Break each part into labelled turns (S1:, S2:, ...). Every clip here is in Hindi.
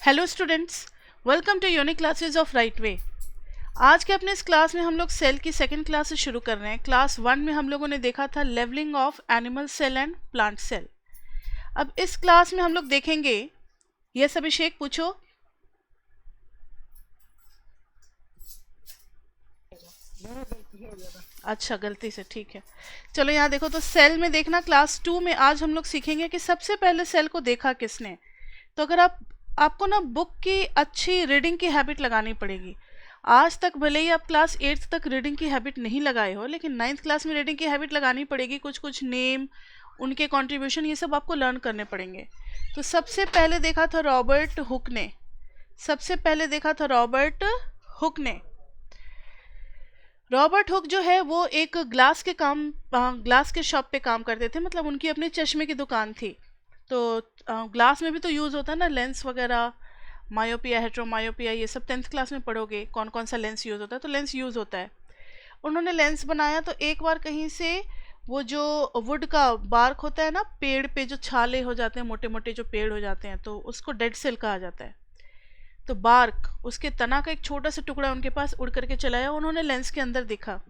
S1: Hello students, welcome to unique classes of right way. आज के अपने इस क्लास में हम लोग सेल की सेकंड क्लास से शुरू कर रहे हैं। क्लास 1 में हम लोगों ने देखा था labelling of animal cell and plant cell. अब इस क्लास में हम लोग देखेंगे, यस अभिषेक पूछो। अच्छा, गलती से, ठीक है। चलो यहाँ देखो, तो सेल में देखना, क्लास 2 में आज हम लोग सीखेंगे कि सबसे पहले सेल को देखा किसने। तो अगर आपको ना बुक की अच्छी रीडिंग की हैबिट लगानी पड़ेगी। आज तक भले ही आप क्लास 8th तक रीडिंग की हैबिट नहीं लगाए हो, लेकिन 9th क्लास में रीडिंग की हैबिट लगानी पड़ेगी। कुछ कुछ नेम, उनके कंट्रीब्यूशन, ये सब आपको लर्न करने पड़ेंगे। तो सबसे पहले देखा था रॉबर्ट हुक ने। रॉबर्ट हुक जो है वो एक ग्लास के शॉप पे काम करते थे, मतलब उनकी अपनी चश्मे की दुकान थी। तो ग्लास में भी तो यूज़ होता है ना, लेंस वगैरह, मायोपिया, हेट्रोमायोपिया, ये सब 10th क्लास में पढ़ोगे कौन कौन सा लेंस यूज़ होता है। तो लेंस यूज़ होता है। उन्होंने लेंस बनाया, तो एक बार कहीं से वो जो वुड का बार्क होता है ना, पेड़ पे जो छाले हो जाते हैं, मोटे मोटे जो पेड़ हो जाते हैं, तो उसको डेड सेल कहा जाता है। तो बार्क, उसके तना का एक छोटा सा टुकड़ा उनके पास उड़ करके चला आया, उन्होंने लेंस के अंदर देखा।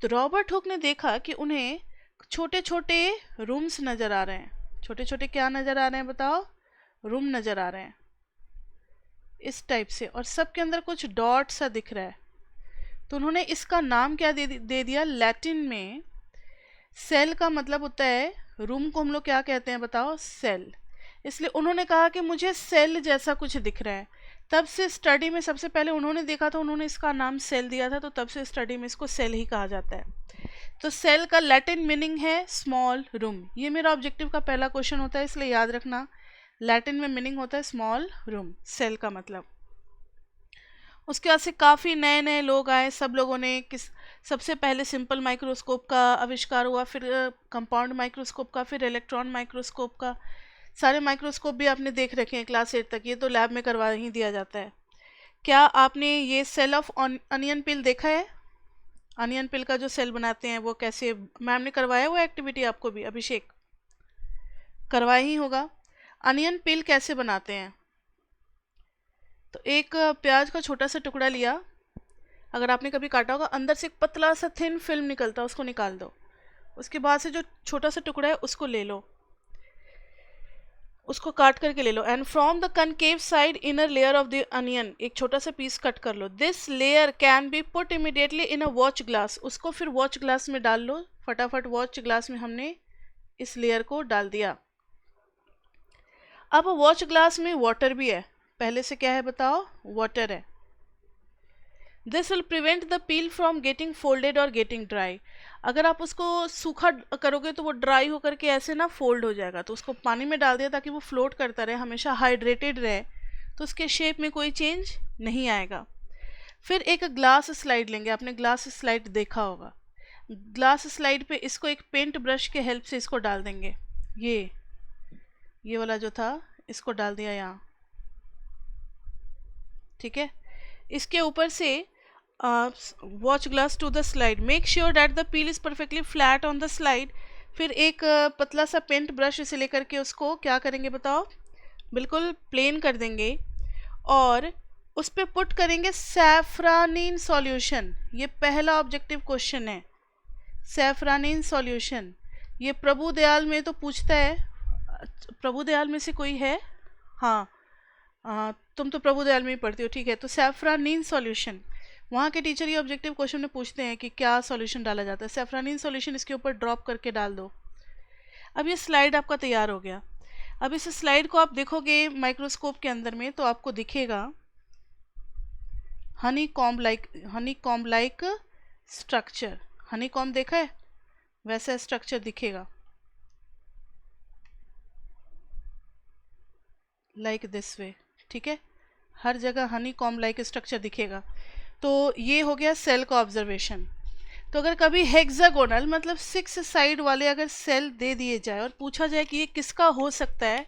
S1: तो रॉबर्ट हुक ने देखा कि उन्हें छोटे छोटे रूम्स नज़र आ रहे हैं। छोटे छोटे क्या नज़र आ रहे हैं बताओ? रूम नज़र आ रहे हैं इस टाइप से, और सबके अंदर कुछ डॉट सा दिख रहा है। तो उन्होंने इसका नाम क्या दे दिया? लैटिन में सेल का मतलब होता है रूम को हम लोग क्या कहते हैं बताओ? सेल। इसलिए उन्होंने कहा कि मुझे सेल जैसा कुछ दिख रहा है। तब से स्टडी में सबसे पहले उन्होंने देखा था, उन्होंने इसका नाम सेल दिया था, तो तब से स्टडी में इसको सेल ही कहा जाता है। तो सेल का लैटिन मीनिंग है स्मॉल रूम। ये मेरा ऑब्जेक्टिव का पहला क्वेश्चन होता है, इसलिए याद रखना, लैटिन में मीनिंग होता है स्मॉल रूम, सेल का मतलब। उसके बाद से काफ़ी नए नए लोग आए, सब लोगों ने सबसे पहले सिंपल माइक्रोस्कोप का आविष्कार हुआ, फिर कंपाउंड माइक्रोस्कोप का, फिर इलेक्ट्रॉन माइक्रोस्कोप का। सारे माइक्रोस्कोप भी आपने देख रखे हैं क्लास 8 तक, ये तो लैब में करवा ही दिया जाता है। क्या आपने ये सेल ऑफ अनियन पिल देखा है? अनियन पिल का जो सेल बनाते हैं वो कैसे, मैम ने करवाया वो एक्टिविटी आपको भी? अभिषेक करवाया ही होगा। अनियन पिल कैसे बनाते हैं? तो एक प्याज का छोटा सा टुकड़ा लिया, अगर आपने कभी काटा होगा, अंदर से एक पतला सा थिन फिल्म निकलता है, उसको निकाल दो। उसके बाद से जो छोटा सा टुकड़ा है उसको ले लो, उसको काट करके ले लो, and from the concave side inner layer of the onion एक छोटा सा पीस कट कर लो। This layer can be put immediately in a watch glass. उसको फिर वॉच ग्लास में डाल लो, फटाफट वॉच ग्लास में हमने इस लेयर को डाल दिया। अब वॉच ग्लास में वाटर भी है, पहले से क्या है बताओ? वाटर है। This will prevent the peel from getting folded और गेटिंग ड्राई। अगर आप उसको सूखा करोगे तो वो ड्राई होकर के ऐसे ना फोल्ड हो जाएगा। तो उसको पानी में डाल दिया ताकि वो फ्लोट करता रहे, हमेशा हाइड्रेटेड रहे, तो उसके शेप में कोई चेंज नहीं आएगा। फिर एक ग्लास स्लाइड लेंगे, आपने ग्लास स्लाइड देखा होगा। ग्लास स्लाइड पे इसको एक पेंट ब्रश के हेल्प से इसको डाल देंगे। ये वाला जो था इसको डाल दिया यहाँ, ठीक है। इसके ऊपर से watch glass to the slide, make sure that the peel is perfectly flat on the slide. फिर एक पतला सा पेंट ब्रश इसे लेकर के उसको क्या करेंगे बताओ? बिल्कुल प्लेन कर देंगे, और उस पर पुट करेंगे सैफ्रानिन सॉल्यूशन। ये पहला ऑब्जेक्टिव क्वेश्चन है, सैफ्रानिन सॉल्यूशन। ये प्रभु दयाल में तो पूछता है, प्रभु दयाल में से कोई है? हाँ, तुम तो प्रभु दयाल में ही पढ़ती हो, ठीक है। तो सैफ्रानिन सॉल्यूशन, वहाँ के टीचर ये ऑब्जेक्टिव क्वेश्चन में पूछते हैं कि क्या सॉल्यूशन डाला जाता है। सैफ्रानिन सॉल्यूशन इसके ऊपर ड्रॉप करके डाल दो। अब ये स्लाइड आपका तैयार हो गया। अब इस स्लाइड को आप देखोगे माइक्रोस्कोप के अंदर में, तो आपको दिखेगा Honey comb like structure. Honey comb देखा है? वैसा स्ट्रक्चर दिखेगा, लाइक दिस वे, ठीक है। हर जगह हनी कॉम्ब लाइक स्ट्रक्चर दिखेगा। तो ये हो गया सेल का ऑब्जर्वेशन। तो अगर कभी हेक्सागोनल मतलब 6 साइड वाले अगर सेल दे दिए जाए और पूछा जाए कि ये किसका हो सकता है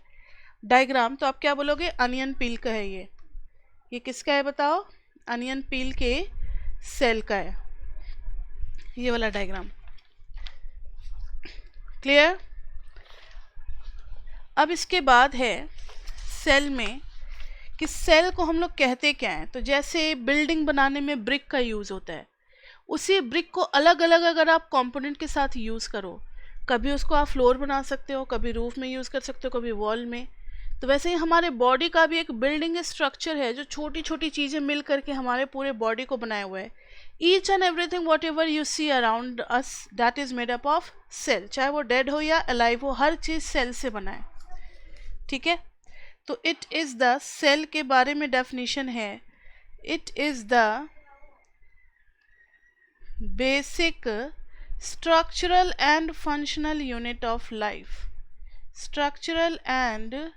S1: डायग्राम, तो आप क्या बोलोगे? अनियन पील का है ये किसका है बताओ? अनियन पील के सेल का है ये वाला डायग्राम। क्लियर? अब इसके बाद है सेल में कि सेल को हम लोग कहते क्या हैं। तो जैसे बिल्डिंग बनाने में ब्रिक का यूज़ होता है, उसी ब्रिक को अलग अलग अगर आप कंपोनेंट के साथ यूज़ करो, कभी उसको आप फ्लोर बना सकते हो, कभी रूफ में यूज़ कर सकते हो, कभी वॉल में। तो वैसे ही हमारे बॉडी का भी एक बिल्डिंग स्ट्रक्चर है, जो छोटी छोटी चीज़ें मिल करके हमारे पूरे बॉडी को बनाए हुए है। Each and everything whatever you see around us that is made up of cell, चाहे वो डेड हो या अलाइव हो, हर चीज़ सेल से बना है। ठीक है, तो इट इज़ द, सेल के बारे में डेफिनेशन है, it is the basic structural and functional unit of life, structural and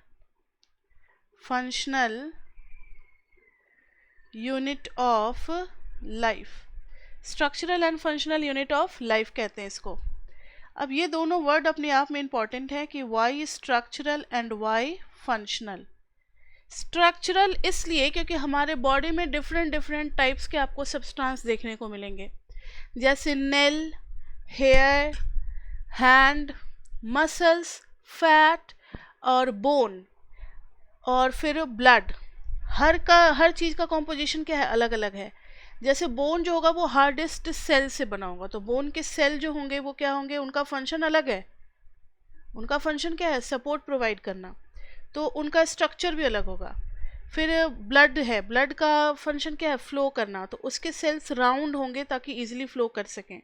S1: functional unit of life, structural and functional unit of life कहते हैं इसको। अब ये दोनों वर्ड अपने आप में इम्पॉर्टेंट है कि why structural and why functional. Structural इसलिए क्योंकि हमारे बॉडी में डिफरेंट डिफरेंट टाइप्स के आपको सब्सटेंस देखने को मिलेंगे, जैसे nail, hair, hand, muscles, fat और बोन, और फिर ब्लड। हर चीज़ का कॉम्पोजिशन क्या है, अलग अलग है। जैसे बोन जो होगा वो हार्डेस्ट सेल से बना होगा, तो बोन के सेल जो होंगे वो क्या होंगे, उनका फंक्शन अलग है। उनका फंक्शन क्या है, सपोर्ट प्रोवाइड करना, तो उनका स्ट्रक्चर भी अलग होगा। फिर ब्लड है, ब्लड का फंक्शन क्या है, फ्लो करना, तो उसके सेल्स राउंड होंगे ताकि इजीली फ्लो कर सकें,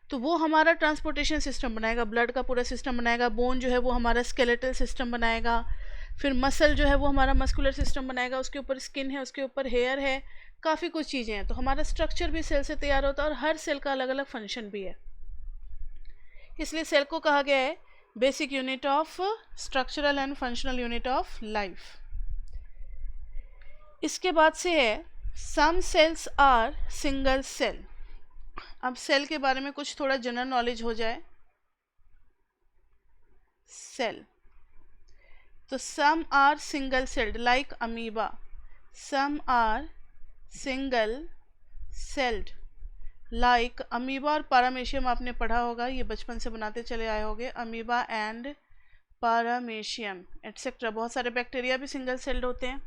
S1: तो वो हमारा ट्रांसपोर्टेशन सिस्टम बनाएगा, ब्लड का पूरा सिस्टम बनाएगा। बोन जो है वो हमारा स्केलेटल सिस्टम बनाएगा। फिर मसल जो है वो हमारा मस्कुलर सिस्टम बनाएगा, उसके ऊपर स्किन है, उसके ऊपर हेयर है, काफ़ी कुछ चीज़ें हैं। तो हमारा स्ट्रक्चर भी सेल से तैयार होता है और हर सेल का अलग अलग फंक्शन भी है, इसलिए सेल को कहा गया है basic unit of, structural and functional unit of life. इसके बाद से है सम सेल्स आर सिंगल सेल। अब सेल के बारे में कुछ थोड़ा जनरल नॉलेज हो जाए। सेल, तो some are single celled like amoeba, some are single celled like amoeba और पारामेशियम आपने पढ़ा होगा, ये बचपन से बनाते चले आए होंगे, अमीबा एंड पारामेशियम एटसेट्रा। बहुत सारे बैक्टीरिया भी सिंगल सेल्ड होते हैं।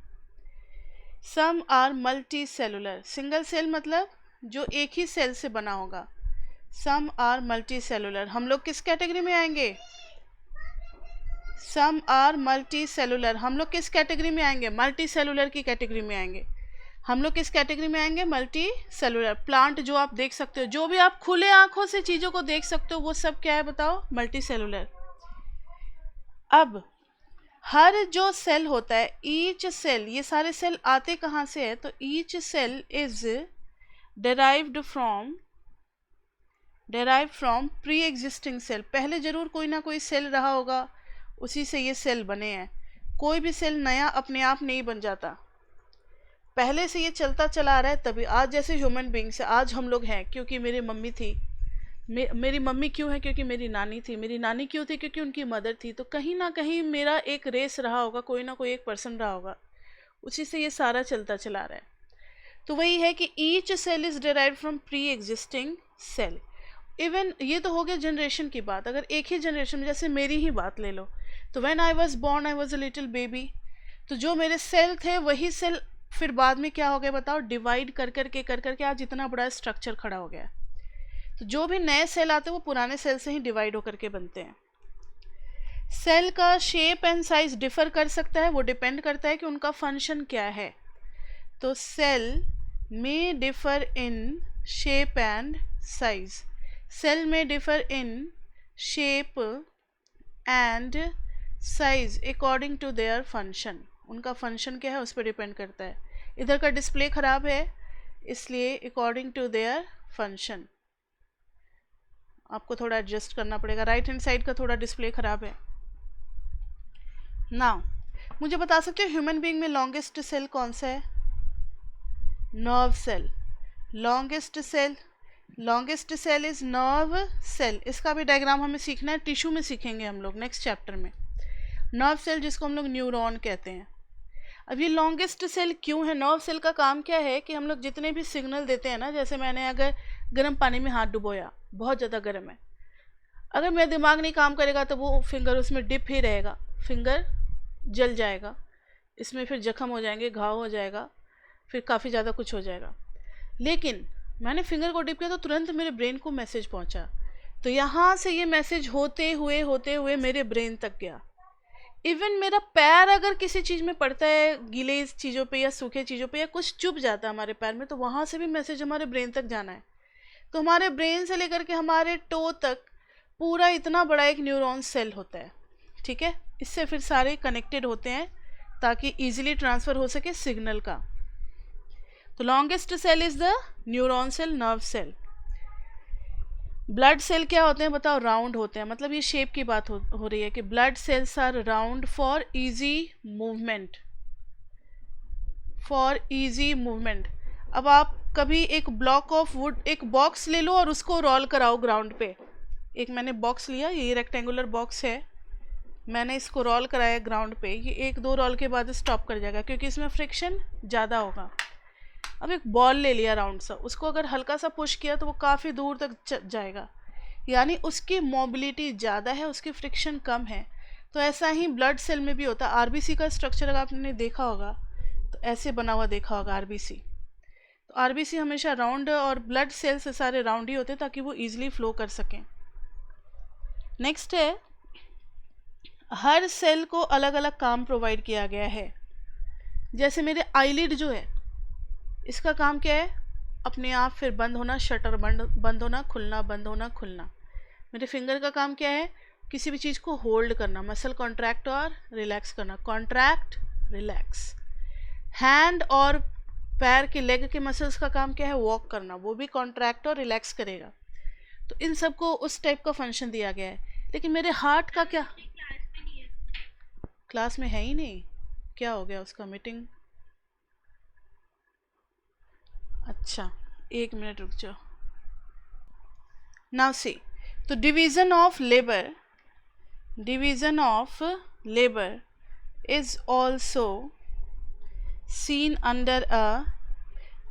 S1: Some are multicellular, single cell मतलब जो एक ही सेल से बना होगा। सम आर मल्टी सेलुलर, हम लोग किस कैटेगरी में आएंगे, सम आर मल्टी सेलुलर, हम लोग किस कैटेगरी में आएंगे, मल्टी सेलुलर की कैटेगरी में आएंगे। हम लोग किस कैटेगरी में आएंगे, मल्टी सेलुलर। प्लांट जो आप देख सकते हो, जो भी आप खुले आंखों से चीज़ों को देख सकते हो, वो सब क्या है बताओ, मल्टी सेलुलर। अब हर जो सेल होता है, ईच सेल, ये सारे सेल आते कहाँ से है, तो each cell is derived from pre-existing cell. पहले जरूर कोई ना कोई सेल रहा होगा, उसी से ये सेल बने हैं। कोई भी सेल नया अपने आप नहीं बन जाता, पहले से ये चलता चला आ रहा है। तभी आज जैसे ह्यूमन बींग्स है, आज हम लोग हैं क्योंकि मेरी मम्मी थी, मेरी मम्मी क्यों है, क्योंकि मेरी नानी थी, मेरी नानी क्यों थी, क्योंकि उनकी मदर थी। तो कहीं ना कहीं मेरा एक रेस रहा होगा, कोई ना कोई एक पर्सन रहा होगा, उसी से ये सारा चलता चला रहा है। तो वही है कि each cell is derived from pre existing cell. Even ये तो हो गया जनरेशन की बात। अगर एक ही जनरेशन में, जैसे मेरी ही बात ले लो, तो when I was born I was a little baby, तो जो मेरे सेल थे वही सेल फिर बाद में क्या हो गया बताओ, डिवाइड कर करके आज इतना बड़ा स्ट्रक्चर खड़ा हो गया। तो जो भी नए सेल आते हैं वो पुराने सेल से ही डिवाइड होकर के बनते हैं। सेल का शेप एंड साइज डिफर कर सकता है, वो डिपेंड करता है कि उनका फंक्शन क्या है। तो cell may differ in shape and size, cell may differ in shape and size according to their function. उनका फंक्शन क्या है उस पर डिपेंड करता है। इधर का डिस्प्ले ख़राब है, इसलिए अकॉर्डिंग टू देयर फंक्शन आपको थोड़ा एडजस्ट करना पड़ेगा। राइट हैंड साइड का थोड़ा डिस्प्ले ख़राब है। नाउ मुझे बता सकते हो ह्यूमन बीइंग में लॉन्गेस्ट सेल कौन सा है? Nerve cell. Longest cell is nerve cell. इसका भी डायग्राम हमें सीखना है, टिश्यू में सीखेंगे हम लोग नेक्स्ट चैप्टर में। नर्व सेल जिसको हम लोग न्यूरॉन कहते हैं। अब ये लॉन्गेस्ट सेल क्यों है? नर्व सेल का काम क्या है कि हम लोग जितने भी सिग्नल देते हैं ना, जैसे मैंने अगर गर्म पानी में हाथ डुबोया, बहुत ज़्यादा गर्म है, अगर मेरा दिमाग नहीं काम करेगा तो वो फिंगर उसमें डिप ही रहेगा, फिंगर जल जाएगा। इसमें फिर जख्म हो जाएंगे, घाव हो जाएगा, फिर काफ़ी ज़्यादा कुछ हो जाएगा। लेकिन मैंने फिंगर को डिप किया तो तुरंत मेरे ब्रेन को मैसेज पहुंचा। तो यहाँ से ये मैसेज होते हुए मेरे ब्रेन तक गया। इवन मेरा पैर अगर किसी चीज़ में पड़ता है, गीले चीज़ों पे या सूखे चीज़ों पे, या कुछ चुभ जाता है हमारे पैर में, तो वहाँ से भी मैसेज हमारे ब्रेन तक जाना है। तो हमारे ब्रेन से लेकर के हमारे टो तक पूरा इतना बड़ा एक न्यूरॉन सेल होता है, ठीक है। इससे फिर सारे कनेक्टेड होते हैं ताकि इजीली ट्रांसफ़र हो सके सिग्नल का। तो longest cell is the neuron cell, nerve cell. Blood cell क्या होते हैं बताओ? राउंड होते हैं। मतलब ये शेप की बात हो रही है कि blood cells are round for easy movement, for easy movement. अब आप कभी एक ब्लॉक ऑफ वुड, एक बॉक्स ले लो और उसको रोल कराओ ग्राउंड पे। एक मैंने बॉक्स लिया, ये रेक्टेंगुलर बॉक्स है, मैंने इसको रोल कराया ग्राउंड पे, ये एक दो रोल के बाद स्टॉप कर जाएगा क्योंकि इसमें फ्रिक्शन ज़्यादा होगा। अब एक बॉल ले लिया राउंड सा, उसको अगर हल्का सा पुश किया तो वो काफ़ी दूर तक जाएगा, यानी उसकी मोबिलिटी ज़्यादा है, उसकी फ्रिक्शन कम है। तो ऐसा ही ब्लड सेल में भी होता है। आरबीसी का स्ट्रक्चर अगर आपने देखा होगा तो ऐसे बना हुआ देखा होगा आरबीसी। तो आरबीसी हमेशा राउंड, और ब्लड सेल से सारे राउंड ही होते हैं ताकि वो ईजिली फ्लो कर सकें। नेक्स्ट है, हर सेल को अलग अलग काम प्रोवाइड किया गया है। जैसे मेरे आईलिड जो है, इसका काम क्या है? अपने आप फिर बंद होना, शटर बंद होना, खुलना, बंद होना, खुलना। मेरे फिंगर का काम क्या है? किसी भी चीज़ को होल्ड करना, मसल कॉन्ट्रैक्ट और रिलैक्स करना, कॉन्ट्रैक्ट रिलैक्स। हैंड और पैर के लेग के मसल्स का काम क्या है? वॉक करना, वो भी कॉन्ट्रैक्ट और रिलैक्स करेगा। तो इन सबको उस टाइप का फंक्शन दिया गया है। लेकिन मेरे हार्ट का क्या? क्लास में है ही नहीं, क्या हो गया उसका? मीटिंग? अच्छा, एक मिनट रुक जाओ। नाउ सी, तो division of labour is also seen under a,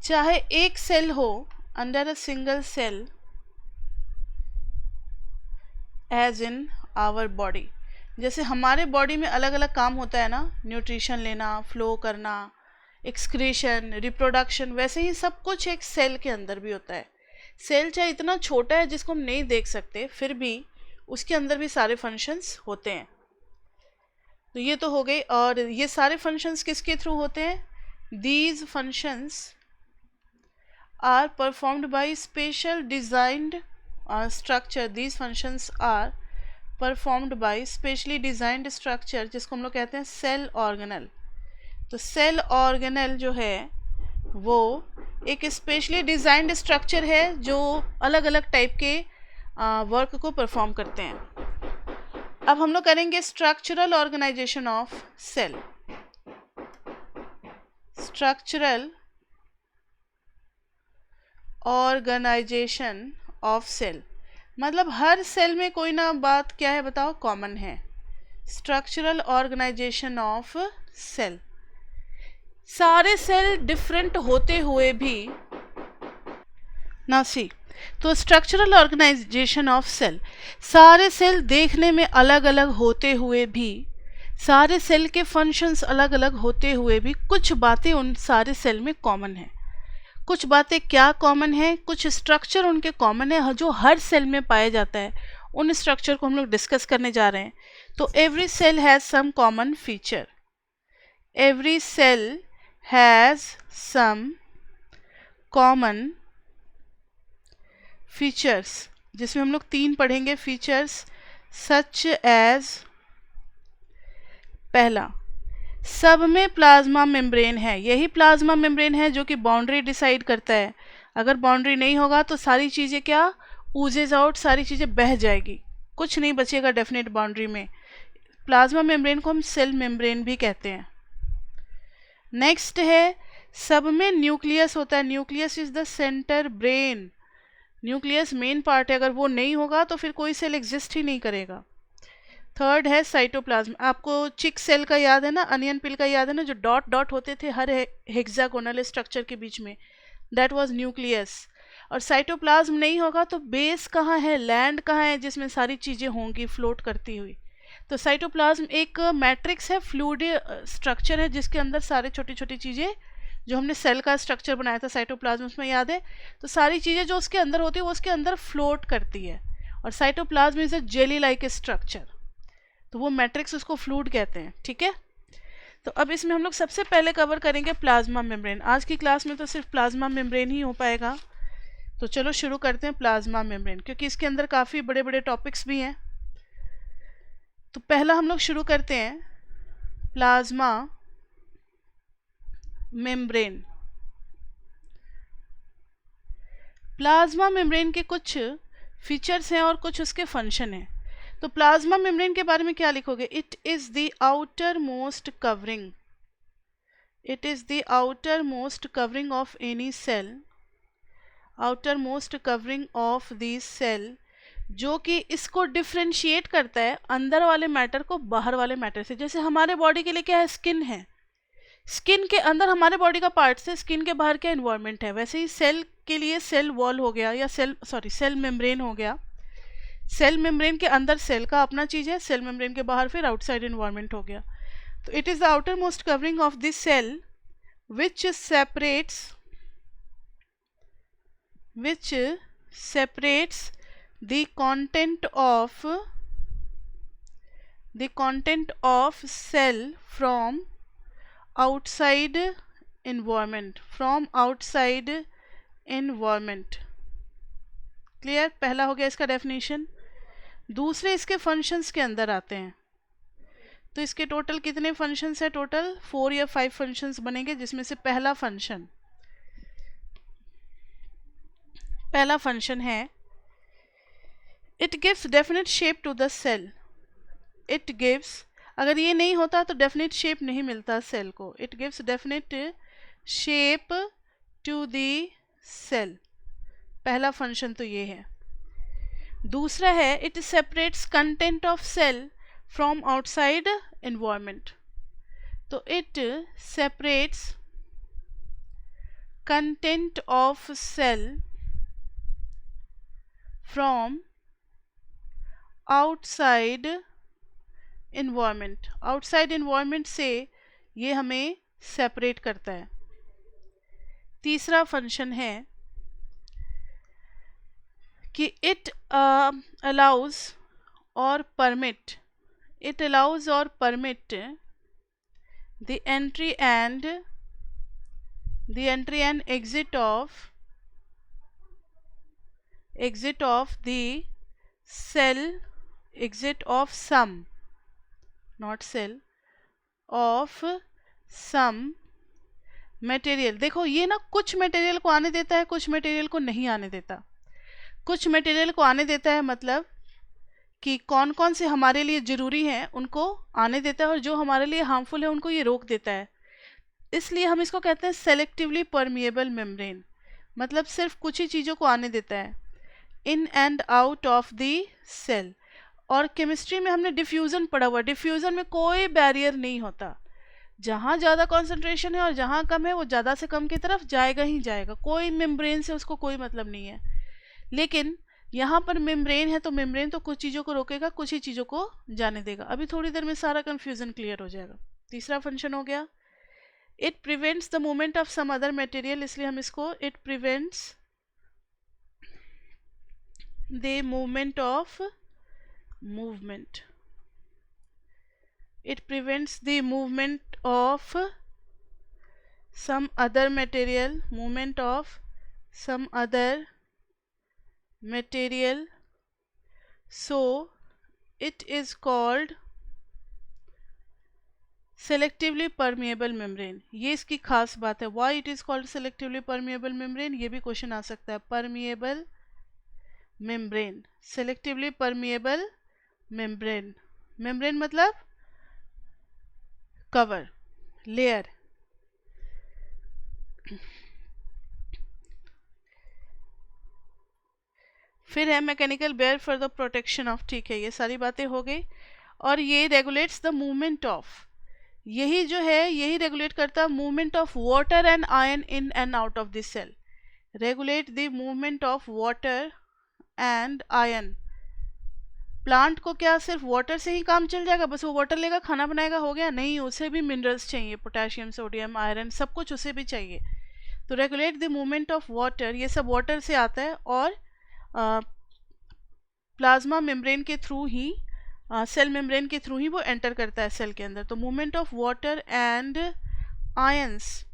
S1: चाहे एक सेल हो, under a single cell as in our body. जैसे हमारे बॉडी में अलग अलग काम होता है ना, न्यूट्रिशन लेना, फ्लो करना, एक्सक्रीशन, रिप्रोडक्शन, वैसे ही सब कुछ एक सेल के अंदर भी होता है। सेल चाहे इतना छोटा है जिसको हम नहीं देख सकते, फिर भी उसके अंदर भी सारे फंक्शंस होते हैं। तो ये तो हो गई। और ये सारे फंक्शंस किसके थ्रू होते हैं? These functions are performed by special designed structure. These functions are performed by specially designed structure, जिसको हम लोग कहते हैं सेल ऑर्गेनल। तो सेल ऑर्गेनल जो है वो एक स्पेशली डिज़ाइंड स्ट्रक्चर है जो अलग अलग टाइप के वर्क को परफॉर्म करते हैं। अब हम लोग करेंगे structural organisation of cell. Structural organisation of cell मतलब हर सेल में कोई ना बात क्या है बताओ? कॉमन है। स्ट्रक्चरल ऑर्गेनाइजेशन ऑफ सेल, सारे सेल डिफरेंट होते हुए भी ना सी। तो स्ट्रक्चरल ऑर्गेनाइजेशन ऑफ सेल, सारे सेल देखने में अलग अलग होते हुए भी, सारे सेल के फंक्शंस अलग अलग होते हुए भी कुछ बातें उन सारे सेल में कॉमन है। कुछ बातें क्या कॉमन है? कुछ स्ट्रक्चर उनके कॉमन है जो हर सेल में पाया जाता है। उन स्ट्रक्चर को हम लोग डिस्कस करने जा रहे हैं। तो every cell has some common feature. Every cell has some common features, जिसमें हम लोग 3 पढ़ेंगे फीचर्स, such as, पहला, सब में प्लाज्मा मेम्ब्रेन है। यही प्लाज्मा मेम्ब्रेन है जो कि बाउंड्री डिसाइड करता है। अगर बाउंड्री नहीं होगा तो सारी चीज़ें क्या? ऊजेज आउट, सारी चीज़ें बह जाएगी, कुछ नहीं बचेगा डेफिनेट बाउंड्री में। प्लाज्मा मेम्ब्रेन को हम सेल मेम्ब्रेन भी कहते हैं। नेक्स्ट है, सब में न्यूक्लियस होता है। Nucleus is the centre brain. Nucleus main part है, अगर वो नहीं होगा तो फिर कोई सेल एग्जिस्ट ही नहीं करेगा। थर्ड है साइटोप्लाज्म। आपको चिक सेल का याद है ना, अनियन पिल का याद है ना, जो डॉट डॉट होते थे हर हेक्सागोनल स्ट्रक्चर के बीच में, दैट वाज न्यूक्लियस। और साइटोप्लाज्म नहीं होगा तो बेस कहाँ है, लैंड कहाँ है जिसमें सारी चीज़ें होंगी फ्लोट करती हुई? तो साइटोप्लाज्म एक मैट्रिक्स है, फ्लूइड स्ट्रक्चर है जिसके अंदर सारे छोटी छोटी चीज़ें, जो हमने सेल का स्ट्रक्चर बनाया था साइटोप्लाज्म उसमें याद है, तो सारी चीज़ें जो उसके अंदर होती है वो उसके अंदर फ्लोट करती है। और cytoplasm is a jelly like structure, तो वो मैट्रिक्स उसको फ्लूइड कहते हैं। ठीक है, तो अब इसमें हम लोग सबसे पहले कवर करेंगे प्लाज्मा मेम्ब्रेन। आज की क्लास में तो सिर्फ प्लाज्मा मेम्ब्रेन ही हो पाएगा, तो चलो शुरू करते हैं प्लाज्मा मेम्ब्रेन, क्योंकि इसके अंदर काफ़ी बड़े बड़े टॉपिक्स भी हैं। तो पहला हम लोग शुरू करते हैं प्लाज्मा मेम्ब्रेन। प्लाज्मा मेम्ब्रेन के कुछ फीचर्स हैं और कुछ उसके फंक्शन हैं। तो प्लाज्मा मेम्ब्रेन के बारे में क्या लिखोगे? It is the outermost covering, it is the outermost covering of any cell, outermost covering of the cell, जो कि इसको डिफ्रेंशिएट करता है अंदर वाले मैटर को बाहर वाले मैटर से। जैसे हमारे बॉडी के लिए क्या है? स्किन है, स्किन के अंदर हमारे बॉडी का पार्ट है, स्किन के बाहर क्या एनवायरनमेंट है। वैसे ही सेल के लिए सेल वॉल हो गया या सेल मेम्ब्रेन हो गया। सेल मेम्ब्रेन के अंदर सेल का अपना चीज है, सेल मेम्ब्रेन के बाहर फिर आउटसाइड एनवायरनमेंट हो गया। तो it is the outermost covering of this cell which separates the content of cell from outside environment, clear? पहला हो गया इसका डेफिनेशन। दूसरे इसके फंक्शंस के अंदर आते हैं। तो इसके टोटल कितने फंक्शंस है? टोटल 4 या 5 फंक्शंस बनेंगे, जिसमें से पहला फंक्शन है it gives definite shape to the cell. It gives, अगर ये नहीं होता तो डेफिनेट शेप नहीं मिलता सेल को। It gives definite shape to the cell, पहला फंक्शन तो ये है। दूसरा है it separates content of cell from outside environment. तो it separates content of cell from outside environment, outside environment से ये हमें सेपरेट करता है। तीसरा फंक्शन है कि इट अलाउज और permit, it allows or permit the entry and exit of the cell, exit of some, not cell, of some material। देखो ये ना कुछ मटेरियल को आने देता है, कुछ मटेरियल को नहीं आने देता। कुछ मटेरियल को आने देता है मतलब कि कौन कौन से हमारे लिए ज़रूरी हैं उनको आने देता है, और जो हमारे लिए हार्मफुल है उनको ये रोक देता है। इसलिए हम इसको कहते हैं सेलेक्टिवली परमिएबल मेम्ब्रेन, मतलब सिर्फ कुछ ही चीज़ों को आने देता है, in and out of the cell. और केमिस्ट्री में हमने डिफ्यूज़न पढ़ा हुआ, डिफ्यूज़न में कोई बैरियर नहीं होता। जहाँ ज़्यादा कॉन्सेंट्रेशन है और जहाँ कम है वो ज़्यादा से कम की तरफ जाएगा ही जाएगा, कोई मेम्ब्रेन से उसको कोई मतलब नहीं है। लेकिन यहाँ पर मेम्ब्रेन है तो मेम्ब्रेन तो कुछ चीज़ों को रोकेगा, कुछ ही चीज़ों को जाने देगा। अभी थोड़ी देर में सारा कन्फ्यूज़न क्लियर हो जाएगा। तीसरा फंक्शन हो गया it prevents the movement of some other material, इसलिए हम इसको it prevents the movement of it prevents the movement of some other material, movement of some other material, so it is called selectively permeable membrane। ये इसकी खास बात है। why it is called selectively permeable membrane, ये भी क्वेश्चन आ सकता है। permeable membrane, selectively permeable membrane, membrane मतलब कवर, लेयर। फिर है mechanical barrier for the protection of, ठीक है, ये सारी बातें हो गई। और ये रेगुलेट्स द मूवमेंट ऑफ, यही जो है यही रेगुलेट करता है movement of water and ion in and out of this cell. Regulate the movement of water and ion plant को क्या सिर्फ वाटर से ही काम चल जाएगा, बस वो वाटर लेगा खाना बनाएगा हो गया? नहीं, उसे भी मिनरल्स चाहिए, पोटेशियम, सोडियम, आयरन, सब कुछ उसे भी चाहिए। तो regulate the movement of water, ये सब वाटर से आता है, और प्लाज्मा मेम्ब्रेन के थ्रू ही, सेल मेम्ब्रेन के थ्रू ही वो एंटर करता है सेल के अंदर। तो movement of water and ions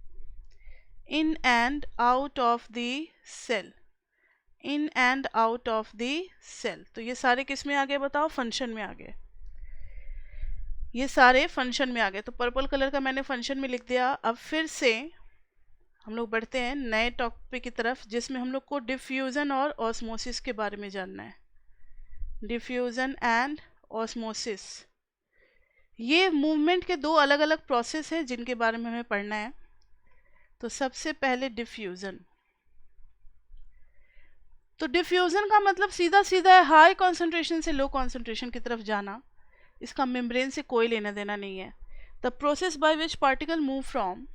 S1: in and out of the cell, in and out of the cell. तो ये सारे किस में आ गए बताओ? फंक्शन में आ गए, ये सारे फंक्शन में आ गए। तो पर्पल कलर का मैंने फंक्शन में लिख दिया। अब फिर से हम लोग बढ़ते हैं नए टॉपिक की तरफ, जिसमें हम लोग को डिफ्यूज़न और ऑस्मोसिस के बारे में जानना है। डिफ्यूज़न एंड ऑस्मोसिस, ये मूवमेंट के दो अलग अलग प्रोसेस हैं जिनके बारे में हमें पढ़ना है। तो सबसे पहले डिफ्यूज़न। तो डिफ्यूज़न का मतलब सीधा सीधा है हाई कॉन्सेंट्रेशन से लो कॉन्सेंट्रेशन की तरफ जाना। इसका मेम्ब्रेन से कोई लेना देना नहीं है। The process by which particle move from,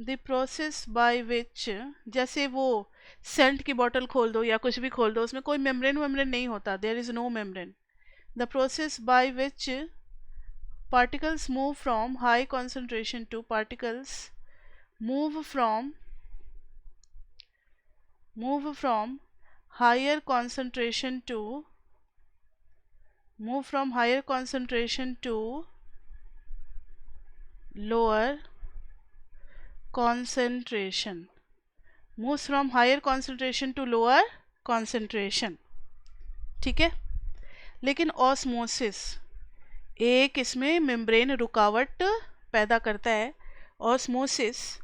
S1: the process by विच, जैसे वो सेंट की बॉटल खोल दो या कुछ भी खोल दो, उसमें कोई मेम्ब्रेन नहीं होता, there is no membrane. The process by which particles move from high concentration to particles move from higher concentration to lower concentration, moves from higher concentration to lower concentration, ठीक है। लेकिन ऑस्मोसिस एक इसमें मेम्ब्रेन रुकावट पैदा करता है, ऑस्मोसिस।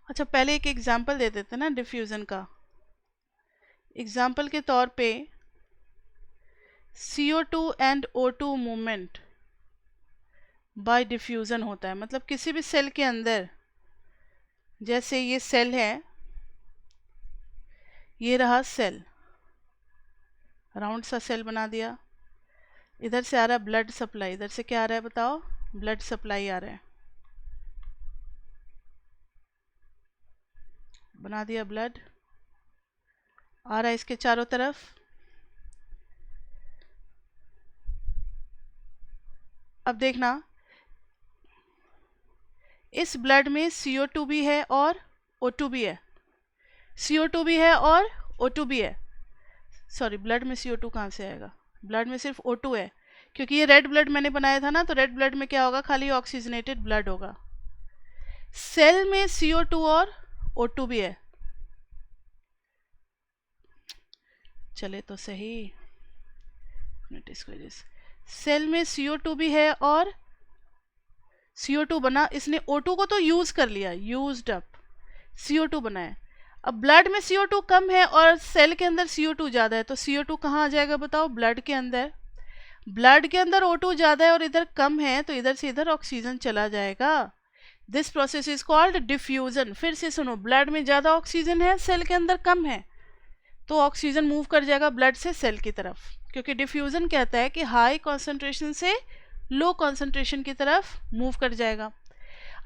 S1: अच्छा, पहले एक एग्जांपल दे देते हैं ना डिफ्यूज़न का। एग्जांपल के तौर पे CO2 and O2 movement by diffusion होता है। मतलब किसी भी सेल के अंदर, जैसे ये सेल है, ये रहा सेल, राउंड सा सेल बना दिया, इधर से आ रहा है ब्लड सप्लाई, इधर से क्या आ रहा है बताओ? ब्लड सप्लाई आ रहा है, बना दिया, ब्लड आ रहा है इसके चारों तरफ। अब देखना, इस ब्लड में CO2 भी है और O2 भी है, CO2 भी है और O2 भी है। सॉरी, ब्लड में CO2 कहाँ से आएगा? ब्लड में सिर्फ O2 है, क्योंकि ये रेड ब्लड मैंने बनाया था ना, तो रेड ब्लड में क्या होगा? खाली ऑक्सीजनेटेड ब्लड होगा। सेल में CO2 और O2 भी है, चले तो सही, सेल में CO2 भी है और CO2 बना, इसने O2 को तो यूज कर लिया, यूज्ड अप, CO2 बना है। अब ब्लड में CO2 कम है और सेल के अंदर CO2 ज़्यादा है, तो CO2 कहाँ आ जाएगा बताओ? ब्लड के अंदर। ब्लड के अंदर O2 ज़्यादा है और इधर कम है, तो इधर से इधर ऑक्सीजन चला जाएगा। This process is called diffusion. फिर से सुनो, ब्लड में ज़्यादा ऑक्सीजन है, सेल के अंदर कम है, तो ऑक्सीजन मूव कर जाएगा ब्लड से सेल की तरफ, क्योंकि डिफ्यूजन कहता है कि हाई कॉन्सेंट्रेशन से लो कॉन्सेंट्रेशन की तरफ मूव कर जाएगा।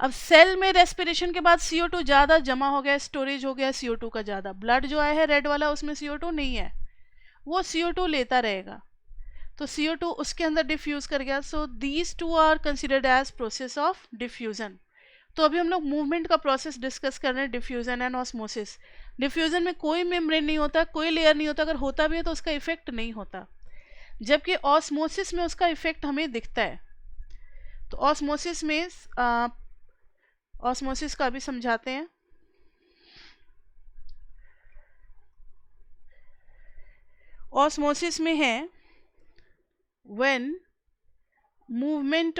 S1: अब सेल में रेस्पिरेशन के बाद CO2 ज़्यादा जमा हो गया, स्टोरेज हो गया CO2 का ज़्यादा। ब्लड जो आया है रेड वाला, उसमें CO2 नहीं है, वो CO2 लेता रहेगा, तो CO2 उसके अंदर डिफ्यूज कर गया। So these two are considered as process of diffusion. तो अभी हम लोग मूवमेंट का प्रोसेस डिस्कस कर रहे हैं, डिफ्यूजन एंड ऑस्मोसिस। डिफ्यूजन में कोई मेम्ब्रेन नहीं होता, कोई लेयर नहीं होता, अगर होता भी है तो उसका इफेक्ट नहीं होता, जबकि ऑस्मोसिस में उसका इफेक्ट हमें दिखता है। तो ऑस्मोसिस में ऑस्मोसिस का भी समझाते हैं। ऑस्मोसिस में है when movement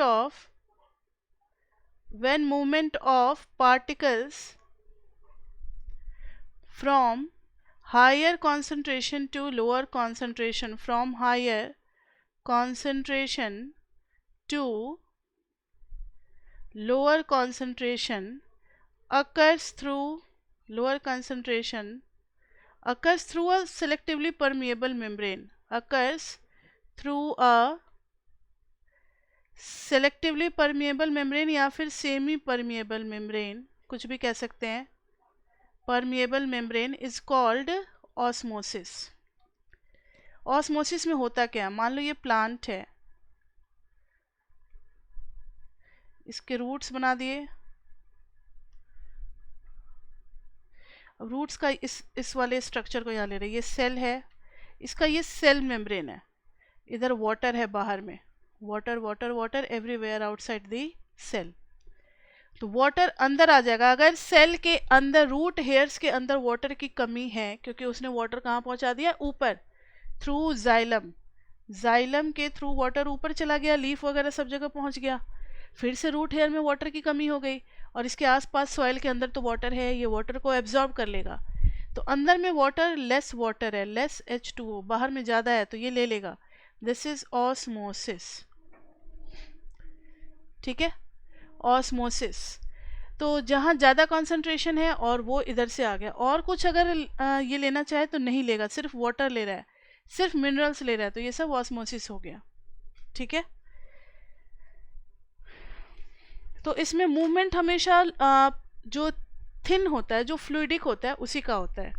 S1: of particles from higher concentration to lower concentration, from higher concentration to lower concentration occurs through a selectively permeable membrane, या फिर सेमी परमिएबल मेम्ब्रेन, कुछ भी कह सकते हैं। Permeable membrane is called osmosis. Osmosis में होता क्या है, मान लो ये प्लांट है, इसके रूट्स बना दिए, अब रूट्स का इस वाले स्ट्रक्चर को यहाँ ले रहे, ये सेल है, इसका ये सेल मेम्ब्रेन है, इधर वाटर है बाहर में, water water water everywhere outside the cell, तो वाटर अंदर आ जाएगा। अगर सेल के अंदर रूट हेयर्स के अंदर वाटर की कमी है, क्योंकि उसने वाटर कहाँ पहुँचा दिया, ऊपर, थ्रू जाइलम, जाइलम के थ्रू वाटर ऊपर चला गया, लीफ वगैरह सब जगह पहुँच गया, फिर से रूट हेयर में वाटर की कमी हो गई, और इसके आसपास सॉइल के अंदर तो वाटर है, ये वाटर को एब्जॉर्ब कर लेगा, तो अंदर में वाटर है, लेस H2O, बाहर में ज़्यादा है तो ये ले लेगा, दिस इज ऑस्मोसिस। ठीक है, ऑस्मोसिस, तो जहाँ ज़्यादा कॉन्सेंट्रेशन है और वो इधर से आ गया, और कुछ अगर ये लेना चाहे तो नहीं लेगा, सिर्फ वाटर ले रहा है, सिर्फ मिनरल्स ले रहा है, तो ये सब ऑस्मोसिस हो गया। ठीक है, तो इसमें मूवमेंट हमेशा जो थिन होता है, जो फ्लूइडिक होता है, उसी का होता है।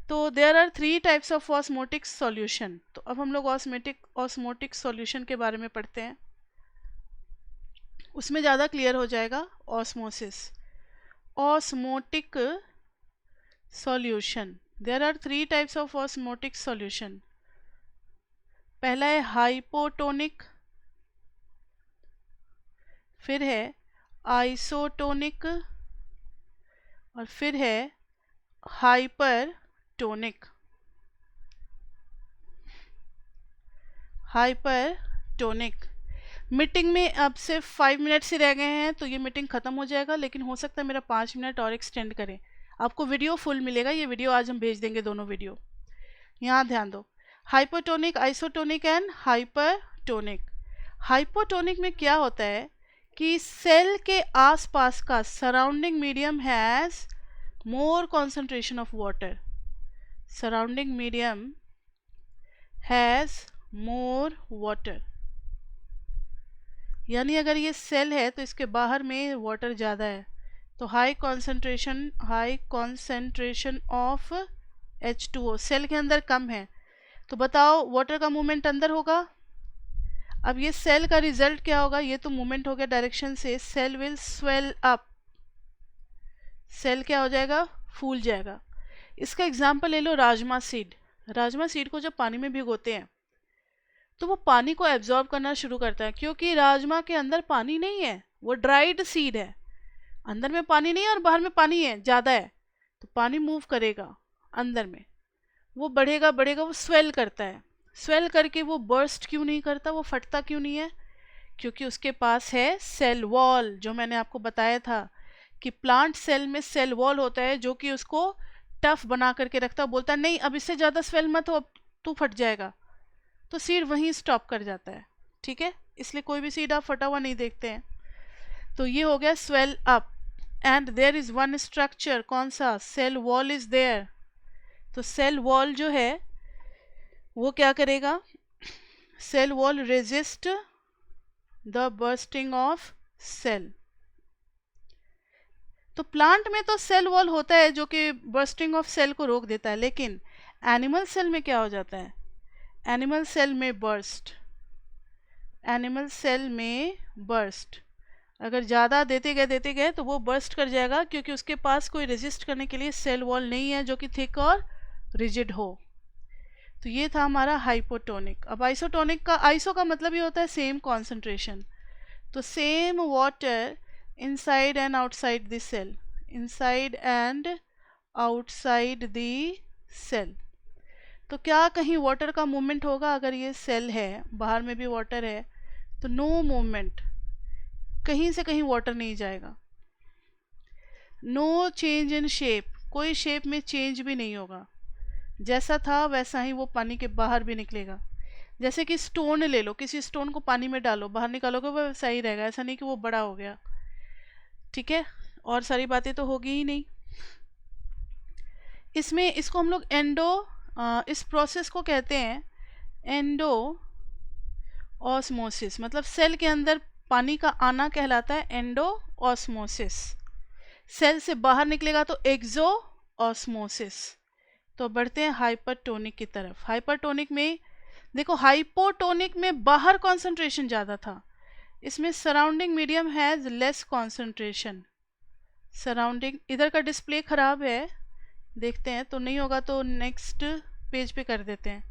S1: तो there are 3 types of osmotic solution. तो अब हम लोग ऑस्मोटिक सॉल्यूशन के बारे में पढ़ते हैं, उसमें ज़्यादा क्लियर हो जाएगा। Osmosis, osmotic solution, there are 3 types of osmotic solution. पहला है हाइपोटोनिक, फिर है आइसोटोनिक, और फिर है हाइपरटोनिक। हाइपरटोनिक मीटिंग में अब सिर्फ 5 मिनट्स ही रह गए हैं, तो ये मीटिंग ख़त्म हो जाएगा, लेकिन हो सकता है मेरा 5 मिनट और एक्सटेंड करें। आपको वीडियो फुल मिलेगा, ये वीडियो आज हम भेज देंगे, दोनों वीडियो। यहाँ ध्यान दो, hypotonic, isotonic and hypertonic. Hypotonic में क्या होता है कि सेल के आसपास का surrounding medium has more concentration of water, surrounding medium has more water, यानी अगर ये सेल है तो इसके बाहर में वाटर ज़्यादा है, तो high concentration of H2O, cell के अंदर कम है, तो बताओ वाटर का मूवमेंट अंदर होगा। अब ये सेल का रिजल्ट क्या होगा, ये तो मूवमेंट हो गया डायरेक्शन से, cell will swell up, cell क्या हो जाएगा, फूल जाएगा। इसका एग्जाम्पल ले लो, राजमा सीड। राजमा सीड को जब पानी में भिगोते हैं तो वो पानी को एब्जॉर्ब करना शुरू करता है, क्योंकि राजमा के अंदर पानी नहीं है, वो ड्राइड सीड है, अंदर में पानी नहीं है और बाहर में पानी है ज़्यादा है, तो पानी मूव करेगा अंदर में, वो बढ़ेगा बढ़ेगा, वो स्वेल करता है, स्वेल करके वो बर्स्ट क्यों नहीं करता, वो फटता क्यों नहीं है, क्योंकि उसके पास है सेल वॉल। जो मैंने आपको बताया था कि प्लांट सेल में सेल वॉल होता है, जो कि उसको टफ बना करके रखता, बोलता है नहीं अब इससे ज़्यादा स्वेल मत हो, अब तू फट जाएगा, तो सीड वहीं स्टॉप कर जाता है। ठीक है, इसलिए कोई भी सीड आप फटा हुआ नहीं देखते हैं। तो ये हो गया swell up, and there is one structure, कौन सा, सेल वॉल इज देयर। तो सेल वॉल जो है वो क्या करेगा, cell wall resist the bursting of cell. तो प्लांट में तो सेल वॉल होता है जो कि बर्स्टिंग ऑफ सेल को रोक देता है, लेकिन एनिमल सेल में क्या हो जाता है, एनिमल सेल में बर्स्ट, एनिमल सेल में बर्स्ट, अगर ज़्यादा देते गए तो वो बर्स्ट कर जाएगा, क्योंकि उसके पास कोई रेजिस्ट करने के लिए सेल वॉल नहीं है जो कि थिक और रिजिड हो। तो ये था हमारा हाइपोटोनिक। अब आइसोटोनिक का, आइसो का मतलब ये होता है सेम कॉन्सेंट्रेशन, तो same water inside and outside the cell, inside and outside the cell. तो क्या कहीं वाटर का मूवमेंट होगा, अगर ये सेल है, बाहर में भी वाटर है, तो नो मूवमेंट, कहीं से कहीं वाटर नहीं जाएगा। नो चेंज इन शेप, कोई शेप में चेंज भी नहीं होगा, जैसा था वैसा ही वो पानी के बाहर भी निकलेगा। जैसे कि स्टोन ले लो, किसी स्टोन को पानी में डालो, बाहर निकालोगे वो वैसा ही रहेगा, ऐसा नहीं कि वो बड़ा हो गया। ठीक है, और सारी बातें तो होगी ही नहीं इसमें। इसको हम लोग इस प्रोसेस को कहते हैं एंडो ऑस्मोसिस, मतलब सेल के अंदर पानी का आना कहलाता है एंडो ऑस्मोसिस। सेल से बाहर निकलेगा तो एक्सो ऑस्मोसिस, तो बढ़ते हैं हाइपरटोनिक की तरफ। हाइपरटोनिक में देखो, हाइपोटोनिक में बाहर कॉन्सेंट्रेशन ज़्यादा था, इसमें surrounding medium has less concentration. Surrounding, इधर का डिस्प्ले ख़राब है, देखते हैं तो नहीं होगा तो नेक्स्ट पेज पे कर देते हैं।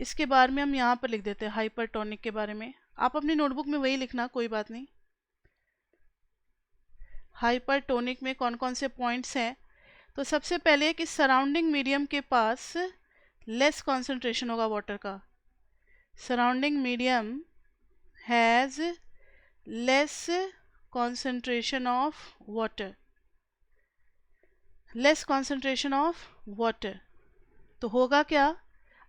S1: इसके बारे में हम यहाँ पर लिख देते हैं हाइपरटोनिक के बारे में, आप अपनी नोटबुक में वही लिखना, कोई बात नहीं। हाइपरटोनिक में कौन कौन से पॉइंट्स हैं, तो सबसे पहले कि सराउंडिंग मीडियम के पास लेस कॉन्सेंट्रेशन होगा वाटर का। Surrounding medium has less concentration of water, less concentration of water. तो होगा क्या,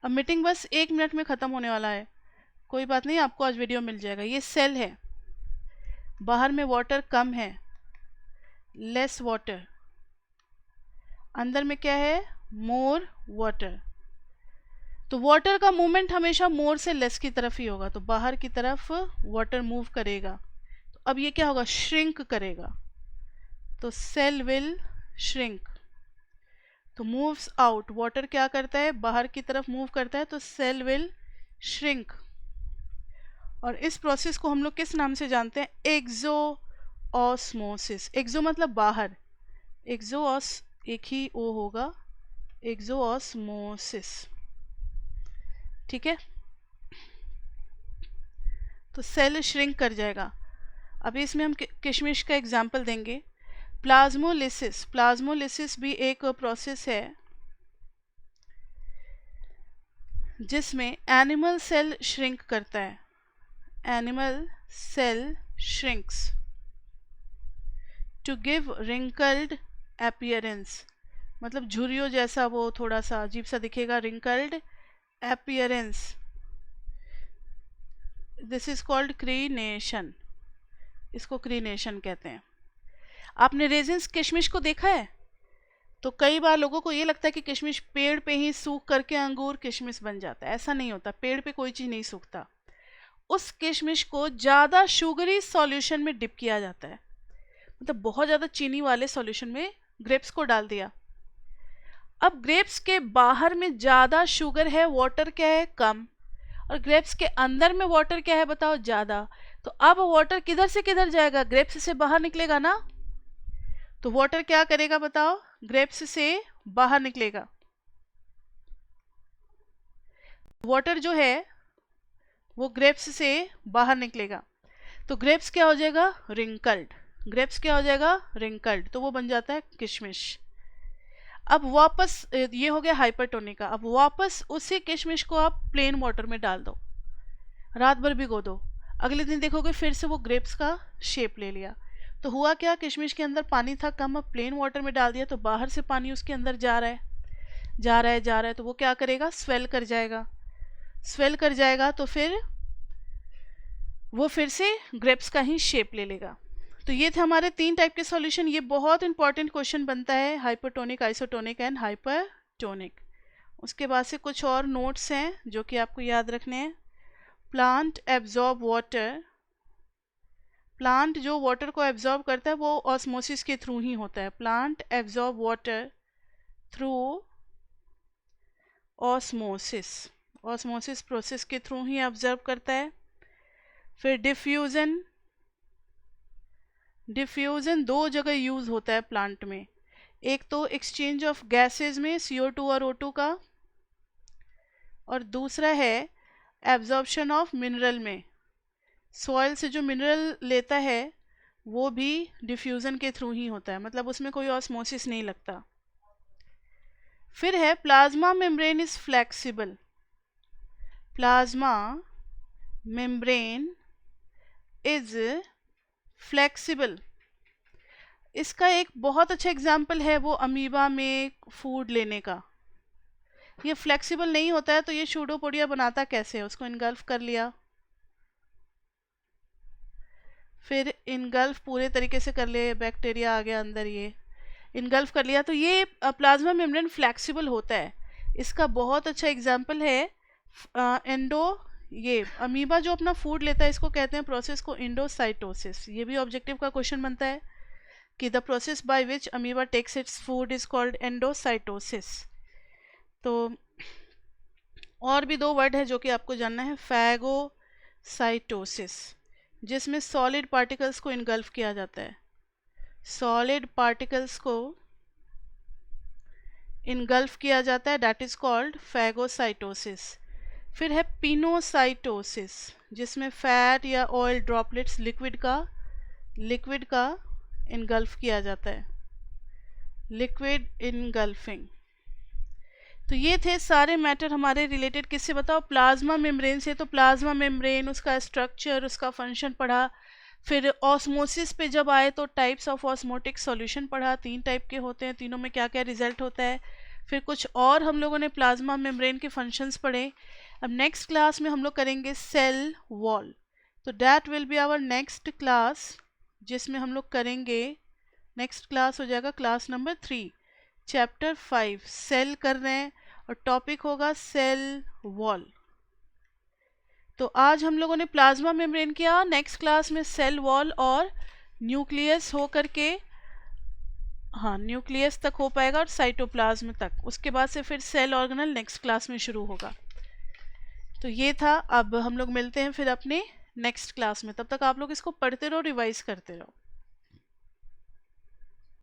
S1: अब मीटिंग बस 1 मिनट में ख़त्म होने वाला है, कोई बात नहीं, आपको आज वीडियो मिल जाएगा। ये सेल है, बाहर में वाटर कम है, लेस वाटर, अंदर में क्या है, मोर वाटर। तो वाटर का मूवमेंट हमेशा मोर से लेस की तरफ ही होगा, तो बाहर की तरफ वाटर मूव करेगा। तो अब ये क्या होगा, श्रिंक करेगा, तो सेल विल श्रिंक। तो मूव्स आउट, वाटर क्या करता है, बाहर की तरफ मूव करता है, तो सेल विल श्रिंक। और इस प्रोसेस को हम लोग किस नाम से जानते हैं, एक्सो ऑस्मोसिस। एक्सो मतलब बाहर, एक्सोऑस एक ही ओ होगा, एक्सोऑस्मोसिस, ठीक है। तो सेल श्रिंक कर जाएगा। अभी इसमें हम किशमिश का एग्जाम्पल देंगे। प्लाज्मोलिसिस, प्लाज्मोलिसिस भी एक प्रोसेस है जिसमें एनिमल सेल श्रिंक करता है। Animal cell shrinks to give wrinkled appearance, मतलब झुर्रियों जैसा, वो थोड़ा सा अजीब सा दिखेगा, wrinkled appearance. This is called crenation, इसको क्रीनेशन कहते हैं। आपने रेजिन्स किशमिश को देखा है, तो कई बार लोगों को ये लगता है कि किशमिश पेड़ पे ही सूख करके अंगूर किशमिश बन जाता है। ऐसा नहीं होता, पेड़ पे कोई चीज़ नहीं सूखता। उस किशमिश को ज़्यादा शुगरी सॉल्यूशन में डिप किया जाता है, मतलब बहुत ज़्यादा चीनी वाले सॉल्यूशन में ग्रेप्स को डाल दिया। अब ग्रेप्स के बाहर में ज़्यादा शुगर है, वाटर क्या है, कम, और ग्रेप्स के अंदर में वाटर क्या है बताओ, ज़्यादा। तो अब वाटर किधर से किधर जाएगा, ग्रेप्स से बाहर निकलेगा ना। तो वाटर क्या करेगा बताओ, ग्रेप्स से बाहर निकलेगा। वाटर जो है वो ग्रेप्स से बाहर निकलेगा, तो ग्रेप्स क्या हो जाएगा, रिंकल्ड। ग्रेप्स क्या हो जाएगा, रिंकल्ड, तो वो बन जाता है किशमिश। अब वापस, ये हो गया हाइपरटोनिक का। अब वापस उसी किशमिश को आप प्लेन वाटर में डाल दो, रात भर भिगो दो, अगले दिन देखोगे फिर से वो ग्रेप्स का शेप ले लिया। तो हुआ क्या, किशमिश के अंदर पानी था कम, अब प्लेन वाटर में डाल दिया, तो बाहर से पानी उसके अंदर जा रहा है, जा रहा है, जा रहा है, तो वो क्या करेगा, स्वेल कर जाएगा। स्वेल कर जाएगा तो फिर वो फिर से ग्रेप्स का ही शेप ले लेगा। तो ये थे हमारे 3 टाइप के सॉल्यूशन। ये बहुत इंपॉर्टेंट क्वेश्चन बनता है, हाइपरटोनिक, आइसोटोनिक एंड हाइपरटोनिक। उसके बाद से कुछ और नोट्स हैं जो कि आपको याद रखने हैं। प्लांट एब्जॉर्ब वाटर, प्लांट जो वाटर को एब्जॉर्ब करता है वो ऑस्मोसिस के थ्रू ही होता है। Plant absorb water through osmosis, osmosis process के थ्रू ही ऑब्जर्व करता है। फिर डिफ्यूजन, डिफ्यूजन 2 जगह यूज होता है प्लांट में, एक तो एक्सचेंज ऑफ गैसेस में CO2 और O2 का, और दूसरा है एब्जॉर्प्शन ऑफ मिनरल में, सॉइल से जो मिनरल लेता है वो भी डिफ्यूजन के थ्रू ही होता है, मतलब उसमें कोई ऑस्मोसिस नहीं लगता। फिर है plasma membrane is flexible, plasma membrane is flexible. इसका एक बहुत अच्छा एग्जाम्पल है वो अमीबा में फूड लेने का। ये फ्लेक्सिबल नहीं होता है तो ये सूडोपोडिया बनाता कैसे है, उसको इनगल्फ कर लिया, फिर इनगल्फ पूरे तरीके से कर लिया, बैक्टीरिया आ गया अंदर, ये इनगल्फ कर लिया, तो ये प्लाज्मा मेम्ब्रेन फ्लेक्सिबल होता है। इसका बहुत अच्छा एग्जाम्पल है एंडो, ये अमीबा जो अपना फूड लेता है इसको कहते हैं प्रोसेस को एंडोसाइटोसिस। ये भी ऑब्जेक्टिव का क्वेश्चन बनता है कि the process by which amoeba takes its food is called endocytosis. तो और भी 2 वर्ड है जो कि आपको जानना है, फैगोसाइटोसिस, जिसमें सॉलिड पार्टिकल्स को इनगल्फ किया जाता है, सॉलिड पार्टिकल्स को इनगल्फ किया जाता है, दैट इज कॉल्ड फैगोसाइटोसिस। फिर है पिनोसाइटोसिस, जिसमें फैट या ऑयल ड्रॉपलेट्स लिक्विड का इनगल्फ किया जाता है, लिक्विड इनगल्फिंग। तो ये थे सारे मैटर हमारे रिलेटेड किससे, बताओ, प्लाज्मा मेम्ब्रेन से। तो प्लाज्मा मेम्ब्रेन, उसका स्ट्रक्चर, उसका फंक्शन पढ़ा। फिर ऑस्मोसिस पे जब आए तो टाइप्स ऑफ ऑस्मोटिक सॉल्यूशन पढ़ा, 3 टाइप के होते हैं, तीनों में क्या क्या रिजल्ट होता है। फिर कुछ और हम लोगों ने प्लाज्मा मेम्ब्रेन के फंक्शंस पढ़े। अब नेक्स्ट क्लास में हम लोग करेंगे सेल वॉल, तो that will be our next class, जिसमें हम लोग करेंगे, नेक्स्ट क्लास हो जाएगा क्लास नंबर 3, चैप्टर 5 सेल कर रहे हैं, और टॉपिक होगा सेल वॉल। तो आज हम लोगों ने प्लाज्मा मेम्ब्रेन किया, नेक्स्ट क्लास में सेल वॉल और न्यूक्लियस हो करके, हाँ, न्यूक्लियस तक हो पाएगा और साइटोप्लाज्म तक, उसके बाद से फिर सेल ऑर्गेनल नेक्स्ट क्लास में शुरू होगा। तो ये था। अब हम लोग मिलते हैं फिर अपने नेक्स्ट क्लास में, तब तक आप लोग इसको पढ़ते रहो, रिवाइज करते रहो।